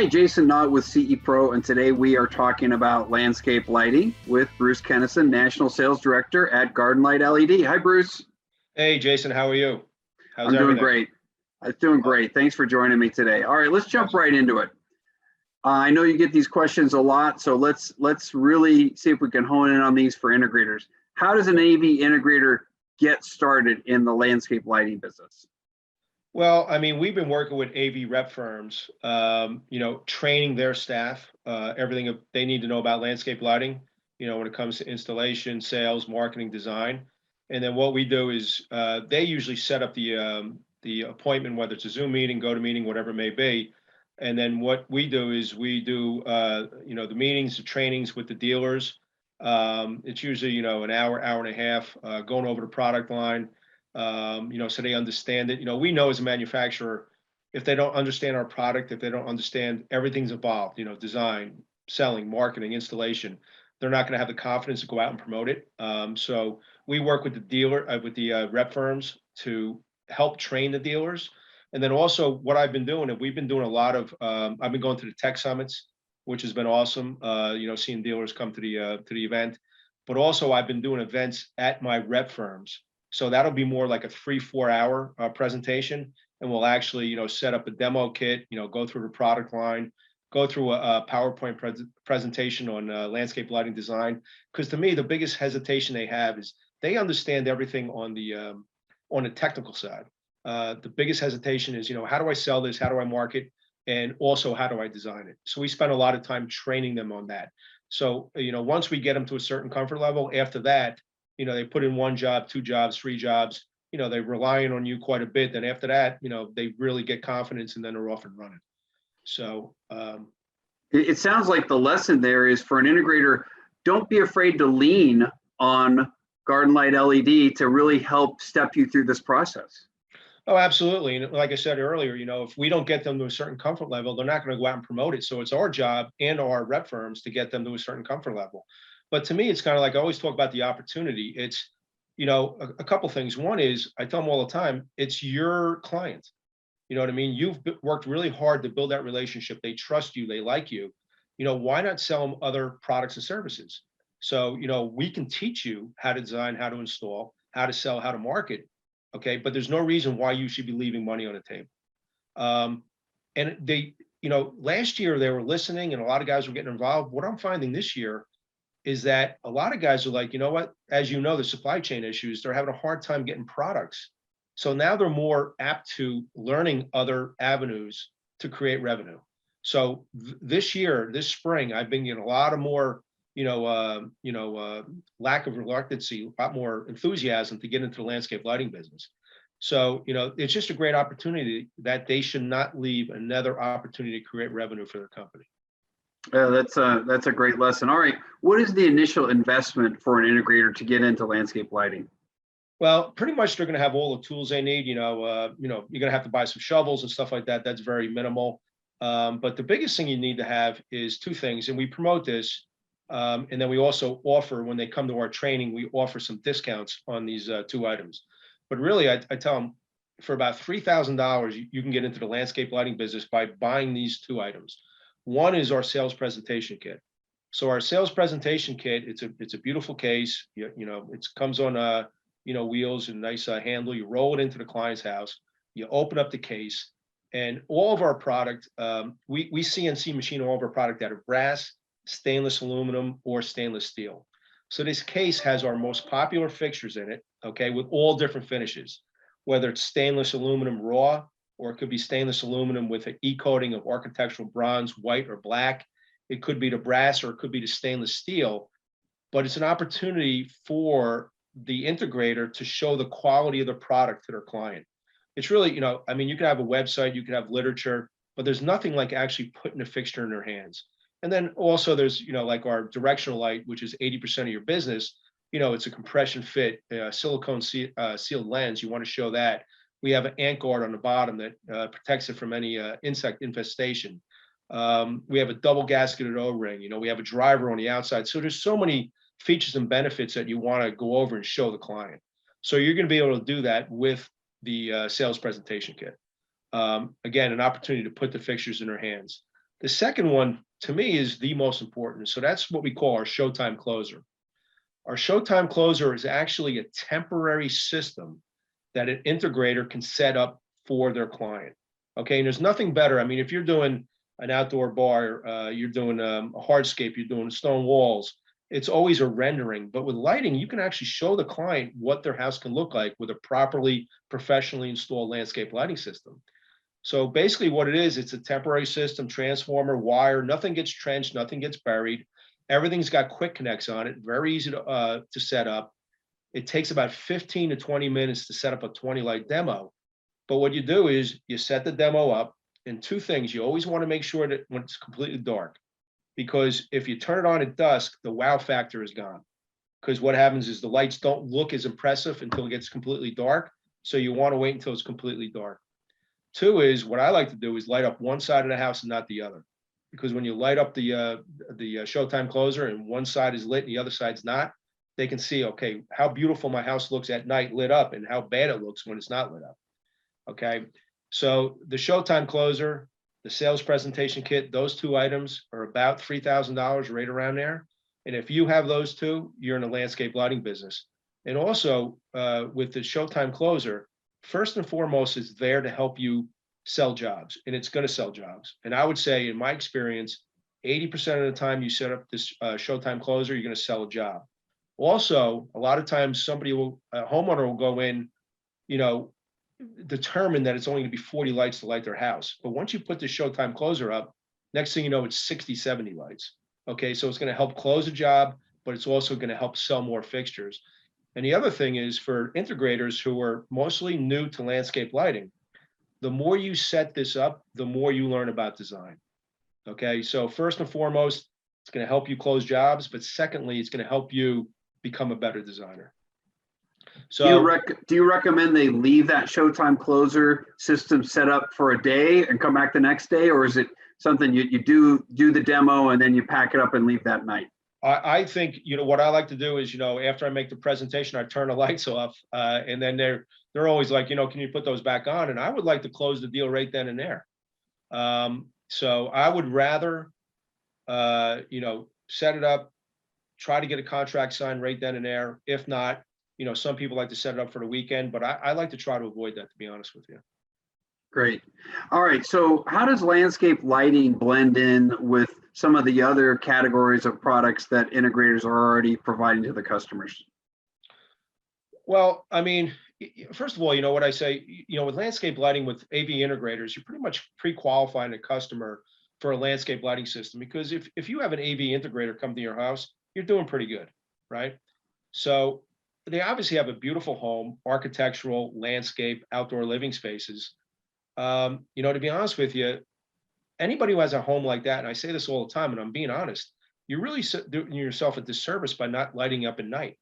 Hi, Jason Knott with CE Pro, and today we are talking about landscape lighting with Bruce Kenison, National Sales Director at Garden Light LED. Hi, Bruce. Hey, Jason, how are you? How's I'm doing everything? great. I'm doing great. Thanks for joining me today. All right, let's jump right into it. I know you get these questions a lot, so let's really see if we can hone in on these for integrators. How does an AV integrator get started in the landscape lighting business? Well, I mean, we've been working with AV rep firms, training their staff, everything they need to know about landscape lighting, when it comes to installation, sales, marketing, design. And then what we do is they usually set up the appointment, whether it's a Zoom meeting, GoToMeeting, whatever it may be. And then what we do is we do, the meetings, the trainings with the dealers. It's usually, an hour, hour and a half, going over the product line. So they understand it. We know as a manufacturer, if they don't understand our product, if they don't understand everything's involved, design, selling, marketing, installation, they're not going to have the confidence to go out and promote it. So we work with the rep firms to help train the dealers. And then also what I've been doing, and we've been doing a lot of, I've been going to the tech summits, which has been awesome. Seeing dealers come to the event, but also I've been doing events at my rep firms. So that'll be more like a 3-4 hour presentation, and we'll actually, set up a demo kit, go through the product line, go through a PowerPoint presentation on landscape lighting design. Because to me, the biggest hesitation they have is they understand everything on the technical side. The biggest hesitation is, how do I sell this? How do I market? And also, how do I design it? So we spend a lot of time training them on that. So, once we get them to a certain comfort level, after that, they put in 1 job, 2 jobs, 3 jobs, they're relying on you quite a bit. Then after that, they really get confidence, and then they're off and running. So it sounds like the lesson there is for an integrator, don't be afraid to lean on Garden Light LED to really help step you through this process. Oh, absolutely. And like I said earlier, if we don't get them to a certain comfort level, they're not going to go out and promote it. So it's our job and our rep firms to get them to a certain comfort level. But to me, it's kind of like I always talk about the opportunity. It's, a couple things. One is I tell them all the time, it's your client. You know what I mean? You've worked really hard to build that relationship. They trust you. They like you. Why not sell them other products and services? So, we can teach you how to design, how to install, how to sell, how to market. Okay. But there's no reason why you should be leaving money on the table. And they, last year they were listening and a lot of guys were getting involved. What I'm finding this year is that a lot of guys are like, what, as the supply chain issues, they're having a hard time getting products. So now they're more apt to learning other avenues to create revenue. So this year, this spring, I've been getting a lot of more, lack of reluctancy, a lot more enthusiasm to get into the landscape lighting business. So, it's just a great opportunity that they should not leave another opportunity to create revenue for their company. That's a great lesson. All right, what is the initial investment for an integrator to get into landscape lighting? Well, pretty much they're going to have all the tools they need. You're going to have to buy some shovels and stuff like that. That's very minimal. But the biggest thing you need to have is 2 things, and we promote this. And then we also offer, when they come to our training, we offer some discounts on these 2 items. But really, I tell them for about $3,000, you can get into the landscape lighting business by buying these 2 items. One is our sales presentation kit. So our sales presentation kit, it's a beautiful case. It comes on wheels and nice handle. You roll it into the client's house. You open up the case, and all of our product, we CNC machine all of our product out of brass, stainless aluminum, or stainless steel. So this case has our most popular fixtures in it, okay, with all different finishes, whether it's stainless aluminum raw, or it could be stainless aluminum with an e-coating of architectural bronze, white or black. It could be the brass, or it could be the stainless steel. But it's an opportunity for the integrator to show the quality of the product to their client. It's really, you could have a website, you could have literature, but there's nothing like actually putting a fixture in their hands. And then also there's, like our directional light, which is 80% of your business. It's a compression fit, silicone sealed lens. You want to show that. We have an ant guard on the bottom that protects it from any insect infestation. We have a double gasketed O-ring. We have a driver on the outside. So there's so many features and benefits that you want to go over and show the client. So you're going to be able to do that with the sales presentation kit. Again, an opportunity to put the fixtures in their hands. The second one, to me, is the most important. So that's what we call our Showtime closer. Our Showtime closer is actually a temporary system that an integrator can set up for their client. Okay, and there's nothing better. I mean, if you're doing an outdoor bar, you're doing a hardscape, you're doing stone walls, it's always a rendering. But with lighting, you can actually show the client what their house can look like with a properly, professionally installed landscape lighting system. So basically what it is, it's a temporary system, transformer, wire, nothing gets trenched, nothing gets buried. Everything's got quick connects on it, very easy to set up. It takes about 15 to 20 minutes to set up a 20 light demo. But what you do is you set the demo up, and two things. You always want to make sure that when it's completely dark, because if you turn it on at dusk, the wow factor is gone. Because what happens is the lights don't look as impressive until it gets completely dark. So you want to wait until it's completely dark. Two is, what I like to do is light up one side of the house and not the other. Because when you light up the Showtime closer and one side is lit and the other side's not, they can see, okay, how beautiful my house looks at night lit up and how bad it looks when it's not lit up. Okay, so the Showtime closer, the sales presentation kit, those two items are about $3,000, right around there. And if you have those two, you're in the landscape lighting business. And also with the Showtime closer, first and foremost, it's there to help you sell jobs, and it's going to sell jobs. And I would say, in my experience, 80% of the time you set up this Showtime closer, you're going to sell a job. Also, a lot of times a homeowner will go in, determine that it's only going to be 40 lights to light their house. But once you put the Showtime closer up, next thing you know, it's 60, 70 lights. Okay, so it's going to help close a job, but it's also going to help sell more fixtures. And the other thing is, for integrators who are mostly new to landscape lighting, the more you set this up, the more you learn about design. Okay, so first and foremost, it's going to help you close jobs, but secondly, it's going to help you become a better designer. So do you recommend they leave that Showtime closer system set up for a day and come back the next day, or is it something you do the demo and then you pack it up and leave that night? I think, what I like to do is, after I make the presentation, I turn the lights off, and then they're always like, can you put those back on? And I would like to close the deal right then and there. So I would rather, set it up, try to get a contract signed right then and there. If not, some people like to set it up for the weekend, but I like to try to avoid that, to be honest with you. Great. All right. So how does landscape lighting blend in with some of the other categories of products that integrators are already providing to the customers? Well, I mean, first of all, what I say, with landscape lighting with AV integrators, you're pretty much pre-qualifying a customer for a landscape lighting system, because if you have an AV integrator come to your house, you're doing pretty good, right? So they obviously have a beautiful home, architectural, landscape, outdoor living spaces. To be honest with you, anybody who has a home like that, and I say this all the time, and I'm being honest, you're really doing yourself a disservice by not lighting up at night.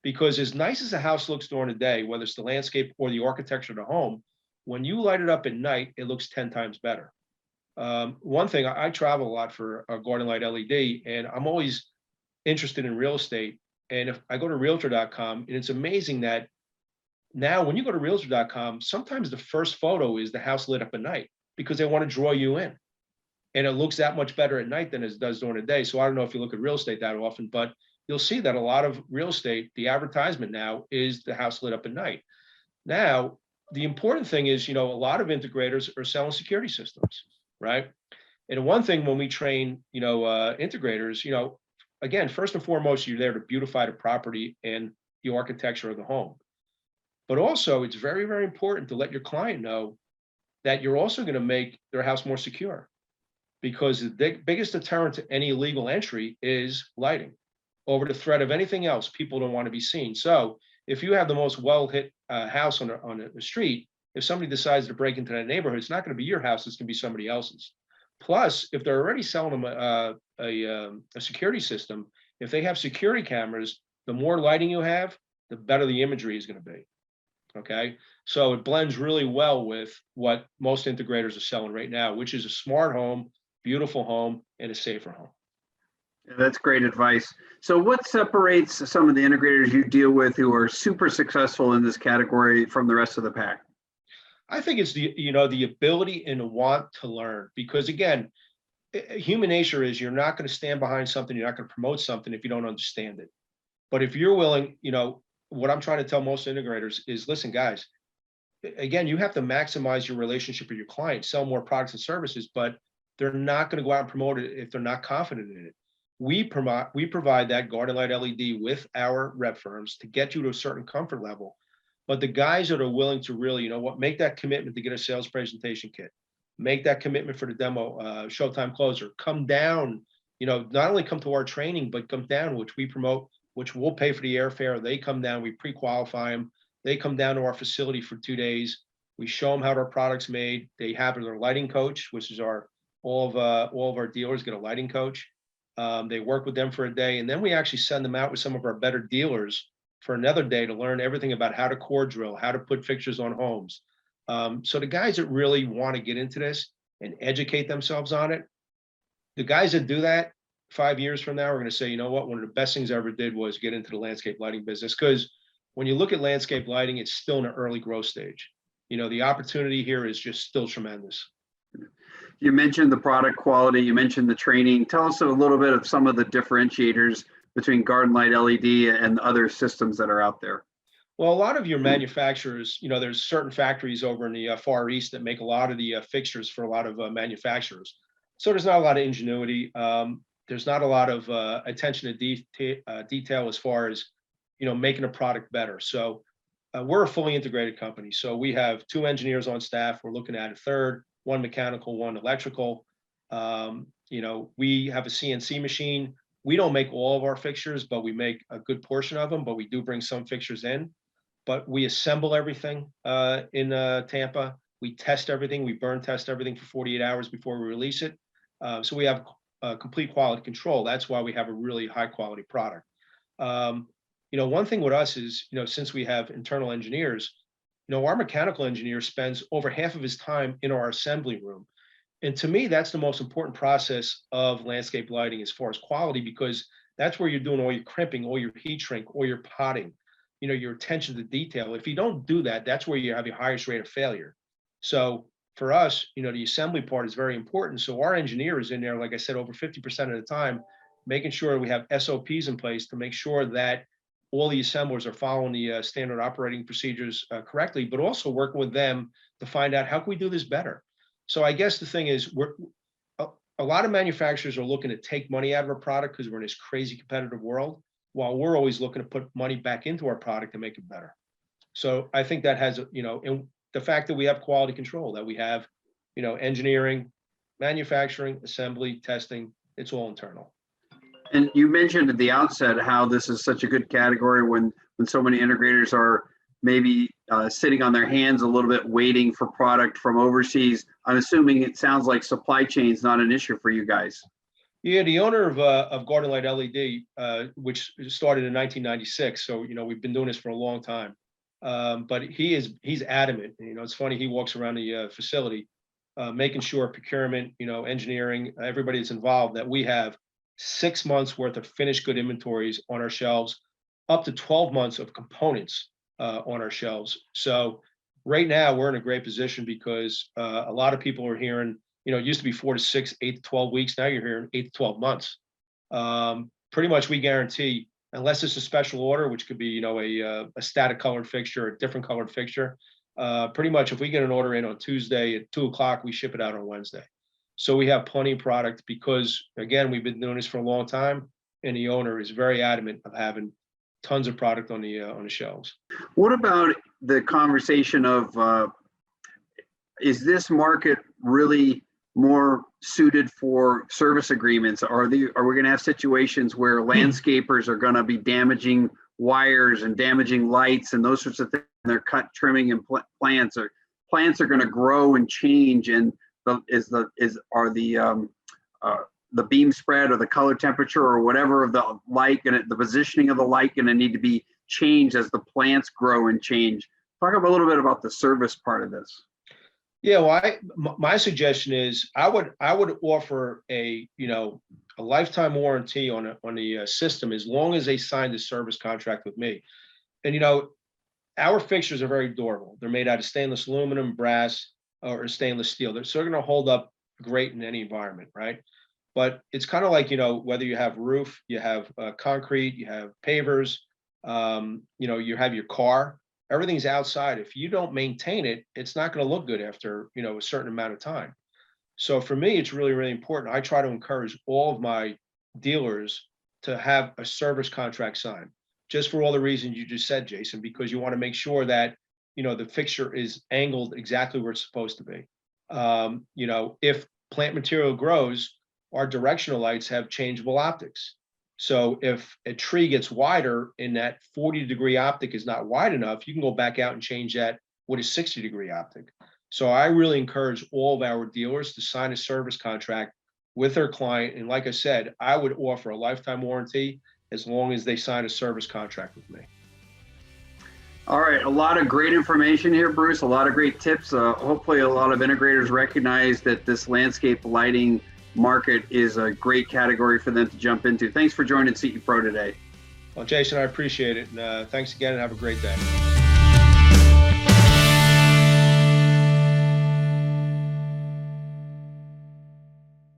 Because as nice as a house looks during the day, whether it's the landscape or the architecture of the home, when you light it up at night, it looks 10 times better. One thing, I travel a lot for Garden Light LED, and I'm always interested in real estate. And if I go to realtor.com, and it's amazing that now when you go to realtor.com, sometimes the first photo is the house lit up at night because they want to draw you in. And it looks that much better at night than it does during the day. So I don't know if you look at real estate that often, but you'll see that a lot of real estate, the advertisement now is the house lit up at night. Now, the important thing is, a lot of integrators are selling security systems, right? And one thing when we train, integrators, again, first and foremost, you're there to beautify the property and the architecture of the home. But also, it's very, very important to let your client know that you're also going to make their house more secure, because the biggest deterrent to any illegal entry is lighting. Over the threat of anything else, people don't want to be seen. So if you have the most well-hit house on the street, if somebody decides to break into that neighborhood, it's not going to be your house, it's going to be somebody else's. Plus, if they're already selling them a security system, if they have security cameras, the more lighting you have, the better the imagery is going to be. Okay, so it blends really well with what most integrators are selling right now, which is a smart home, beautiful home, and a safer home. That's great advice. So what separates some of the integrators you deal with who are super successful in this category from the rest of the pack? I think it's the ability and the want to learn, because again, human nature is you're not going to stand behind something, you're not going to promote something if you don't understand it. But if you're willing, what I'm trying to tell most integrators is, listen, guys, again, you have to maximize your relationship with your client, sell more products and services, but they're not going to go out and promote it if they're not confident in it. We provide that Garden Light LED with our rep firms to get you to a certain comfort level. But the guys that are willing to really, make that commitment to get a sales presentation kit, make that commitment for the demo, Showtime closer, come down, not only come to our training, but come down, which we promote, which we'll pay for the airfare. They come down, we pre-qualify them. They come down to our facility for 2 days. We show them how our product's made. They have their lighting coach, which is all of our dealers get a lighting coach. They work with them for a day, and then we actually send them out with some of our better dealers for another day to learn everything about how to core drill, how to put fixtures on homes. So the guys that really want to get into this and educate themselves on it, the guys that do that 5 years from now are going to say, you know what, one of the best things I ever did was get into the landscape lighting business. Because when you look at landscape lighting, it's still in an early growth stage. The opportunity here is just still tremendous. You mentioned the product quality, you mentioned the training. Tell us a little bit of some of the differentiators between Garden Light LED and other systems that are out there. Well, a lot of your manufacturers, there's certain factories over in the Far East that make a lot of the fixtures for a lot of manufacturers. So there's not a lot of ingenuity. There's not a lot of attention to detail as far as, making a product better. So we're a fully integrated company. So we have 2 engineers on staff. We're looking at a third, 1 mechanical, 1 electrical. We have a CNC machine. We don't make all of our fixtures, but we make a good portion of them, but we do bring some fixtures in. But we assemble everything in Tampa. We test everything. We burn test everything for 48 hours before we release it. So we have complete quality control. That's why we have a really high quality product. One thing with us is, since we have internal engineers, our mechanical engineer spends over half of his time in our assembly room. And to me, that's the most important process of landscape lighting as far as quality, because that's where you're doing all your crimping, all your heat shrink, all your potting, your attention to detail. If you don't do that, that's where you have your highest rate of failure. So for us, the assembly part is very important. So our engineer is in there, like I said, over 50% of the time, making sure we have SOPs in place to make sure that all the assemblers are following the standard operating procedures correctly, but also working with them to find out how can we do this better. So I guess the thing is, a lot of manufacturers are looking to take money out of our product because we're in this crazy competitive world, while we're always looking to put money back into our product to make it better. So I think that has, and the fact that we have quality control, that we have, engineering, manufacturing, assembly, testing, it's all internal. And you mentioned at the outset how this is such a good category when so many integrators are maybe sitting on their hands a little bit waiting for product from overseas. I'm assuming it sounds like supply chain is not an issue for you guys. Yeah, the owner of Garden Light LED, which started in 1996, so we've been doing this for a long time. But he's adamant. It's funny, he walks around the facility, making sure procurement, engineering, everybody that's involved, that we have 6 months worth of finished good inventories on our shelves, up to 12 months of components on our shelves. So right now we're in a great position because a lot of people are hearing, it used to be 4 to 6, 8 to 12 weeks. Now you're hearing 8 to 12 months. Pretty much we guarantee, unless it's a special order, which could be, a static colored fixture, a different colored fixture. Pretty much if we get an order in on Tuesday at 2 o'clock, we ship it out on Wednesday. So we have plenty of product because, again, we've been doing this for a long time, and the owner is very adamant of having tons of product on the shelves. What about the conversation of is this market really more suited for service agreements? Are we going to have situations where landscapers are going to be damaging wires and damaging lights and those sorts of things? They're trimming and plants are going to grow and change, and the beam spread or the color temperature or whatever of the light and the positioning of the light going to need to be changed as the plants grow and change. Talk a little bit about the service part of this. Yeah, well, my suggestion is I would offer a lifetime warranty on the system as long as they sign the service contract with me. And our fixtures are very durable. They're made out of stainless aluminum, brass, or stainless steel. So they're going to hold up great in any environment, right? But it's kind of like, whether you have roof, you have concrete, you have pavers, you have your car, everything's outside. If you don't maintain it, it's not going to look good after, a certain amount of time. So for me, it's really, really important. I try to encourage all of my dealers to have a service contract signed, just for all the reasons you just said, Jason, because you want to make sure that, the fixture is angled exactly where it's supposed to be. If plant material grows, our directional lights have changeable optics. So if a tree gets wider and that 40-degree optic is not wide enough, you can go back out and change that with a 60-degree optic. So I really encourage all of our dealers to sign a service contract with their client. And like I said, I would offer a lifetime warranty as long as they sign a service contract with me. All right, a lot of great information here, Bruce, a lot of great tips. Hopefully a lot of integrators recognize that this landscape lighting market is a great category for them to jump into. Thanks for joining CE Pro today. Well, Jason, I appreciate it. And thanks again and have a great day.